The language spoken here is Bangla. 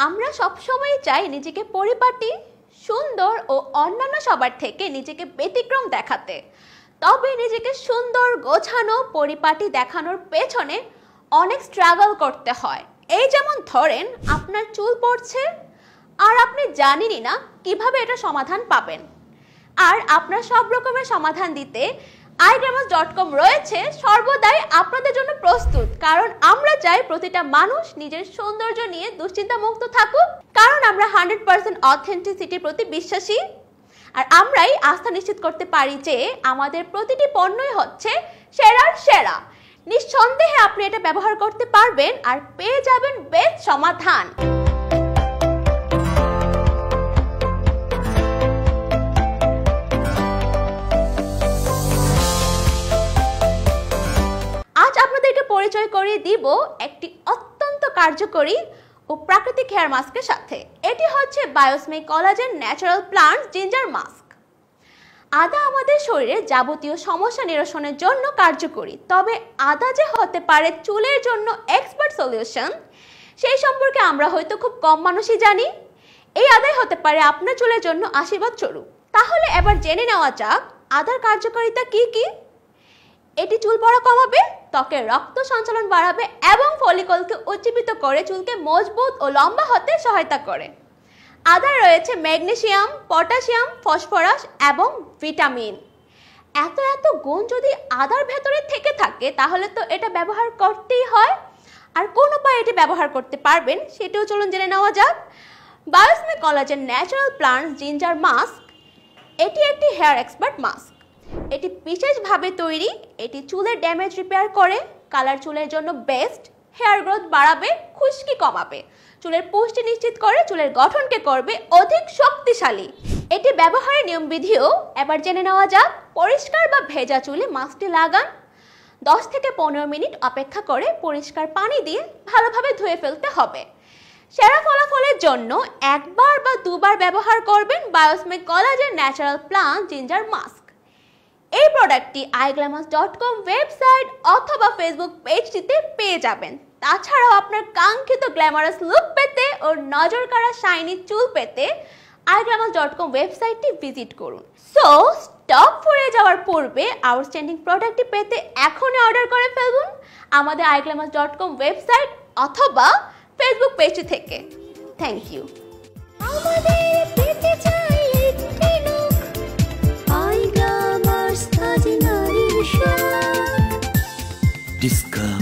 আমরা সবসময় চাই নিজেকে পরিপাটি, সুন্দর ও অন্যান্য সবার থেকে নিজেকে ব্যতিক্রম দেখাতে। তবে নিজেকে সুন্দর, গোছানো, পরিপাটি দেখানোর পেছনে অনেক স্ট্রাগল করতে হয়। এই যেমন ধরেন আপনার চুল পড়ছে আর আপনি জানেনই না কিভাবে এটা সমাধান পাবেন। আর আপনার সব রকমের সমাধান দিতে eyeglamours.com রয়েছে সর্বদাই আপনাদের জন্য প্রস্তুত। কারণ আমরা চাই প্রতিটা মানুষ নিজের সৌন্দর্য নিয়ে দুশ্চিন্তা মুক্ত থাকুক, কারণ আমরা 100% অথেন্টিসিটির প্রতি বিশ্বাসী। আর আমরাই আস্থা নিশ্চিত করতে পারি যে আমাদের প্রতিটি পণ্যই হচ্ছে সেরার সেরা। নিঃসন্দেহে আপনি এটা ব্যবহার করতে পারবেন আর পেয়ে যাবেন বেস্ট সমাধান। আজ আপনাদেরকে পরিচয় করিয়ে দিব একটি অত্যন্ত কার্যকরী ও প্রাকৃতিক হেয়ার মাস্কের সাথে। এটি হচ্ছে Biosmic collagen natural plant ginger mask. আদা আমাদের শরীরের যাবতীয় সমস্যা নিরসনের জন্য কার্যকরী। তবে আদা যে হতে পারে চুলের জন্য এক্সপার্ট সলিউশন, সেই সম্পর্কে আমরা হয়তো খুব কম মানুষই জানি। এই আদাই হতে পারে আপনার চুলের জন্য আশীর্বাদ স্বরূপ। তাহলে এবার জেনে নেওয়া যাক আদার কার্যকারিতা কি কি। এটি চুল পড়া কমাবে, ত্বকের রক্ত সঞ্চালন বাড়াবে এবং ফলিকলকে উজ্জীবিত করে চুলকে মজবুত ও লম্বা হতে সহায়তা করে। আদায় রয়েছে ম্যাগনেসিয়াম, পটাশিয়াম, ফসফরাস এবং ভিটামিন। এত গুণ যদি আদার ভেতরে থেকে থাকে তাহলে তো এটা ব্যবহার করতেই হয়। আর কোন উপায়ে এটি ব্যবহার করতে পারবেন সেটাও চলুন জেনে নেওয়া যাক। Biosmic collagen natural plant ginger mask এটি একটি হেয়ার এক্সপার্ট মাস্ক। এটি বিশেষভাবে তৈরি। এটি চুলের ড্যামেজ রিপেয়ার করে, কালার চুলের জন্য বেস্ট, হেয়ার গ্রোথ বাড়াবে, খুশকি কমাবে, চুলের পুষ্টি নিশ্চিত করে, চুলের গঠনকে করবে অধিক শক্তিশালী। এটি ব্যবহারের নিয়মবিধিও এবার জেনে নেওয়া যাক। পরিষ্কার বা ভেজা চুলে মাস্কটি লাগান। 10 থেকে 15 মিনিট অপেক্ষা করে পরিষ্কার পানি দিয়ে ভালোভাবে ধুয়ে ফেলতে হবে। সেরা ফলাফলের জন্য একবার বা দুবার ব্যবহার করবেন Biosmic collagen natural plant ginger mask. এই প্রোডাক্টটি eyeglamours.com ওয়েবসাইট অথবা ফেসবুক পেজটিতে পেয়ে যাবেন। তাছাড়াও আপনার কাঙ্ক্ষিত গ্ল্যামারাস লুক পেতে ও নজর কাড়া শাইনি চুল পেতে eyeglamours.com ওয়েবসাইটটি ভিজিট করুন। সো স্টক ফুরিয়ে যাওয়ার পূর্বে আউটস্ট্যান্ডিং প্রোডাক্টটি পেতে এখনই অর্ডার করে ফেলুন আমাদের eyeglamours.com ওয়েবসাইট অথবা ফেসবুক পেজটি থেকে। Thank you. Discover